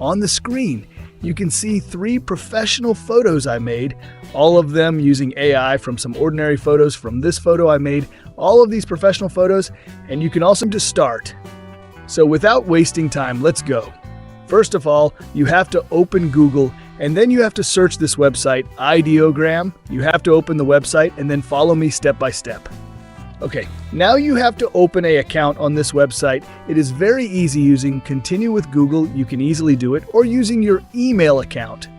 On the screen, you can see 3 professional photos I made, all of them using AI from some ordinary photos from this photo I made, all of these professional photos, and you can also just start. So without wasting time, let's go. First of all, you have to open Google, and then you have to search this website, Ideogram. You have to open the website and then follow me step by step. Okay, now you have to open an account on this website. It is very easy using Continue with Google, you can easily do it, or using your email account.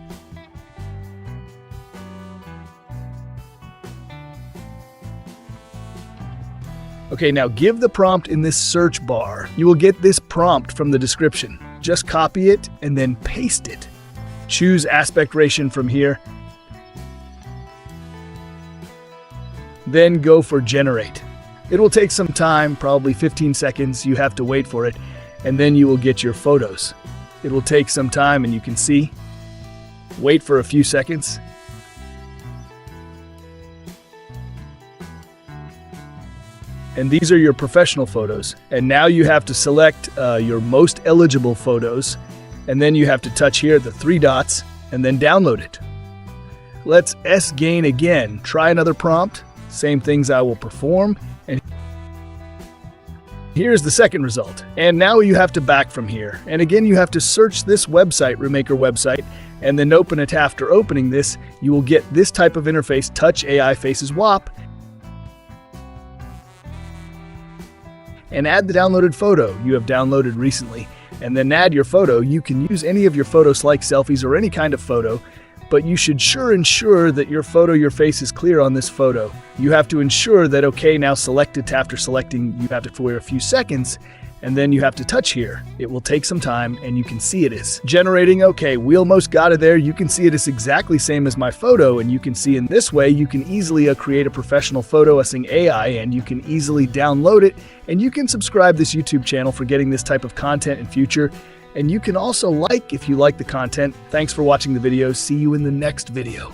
Okay, now give the prompt in this search bar. You will get this prompt from the description. Just copy it and then paste it. Choose aspect ratio from here. Then go for generate. It will take some time, probably 15 seconds. You have to wait for it, and then you will get your photos. It will take some time, and you can see. Wait for a few seconds. And these are your professional photos. And now you have to select your most eligible photos, and then you have to touch here the 3 dots, and then download it. Let's S-gain again. Try another prompt. Same things I will perform. And here's the second result. And now you have to back from here. And again, you have to search this website, Remaker website, and then open it. After opening this, you will get this type of interface, Touch AI Faces WAP, and add the downloaded photo you have downloaded recently. And then add your photo. You can use any of your photos like selfies or any kind of photo, but you should ensure that your face is clear on this photo. You have to ensure that, okay, now select it. After selecting, you have to wait a few seconds, and then you have to touch here. It will take some time, and you can see it is generating. Okay, we almost got it there. You can see it is exactly same as my photo, and you can see in this way, you can easily create a professional photo using AI, and you can easily download it, and you can subscribe this YouTube channel for getting this type of content in future. And you can also like if you like the content. Thanks for watching the video. See you in the next video.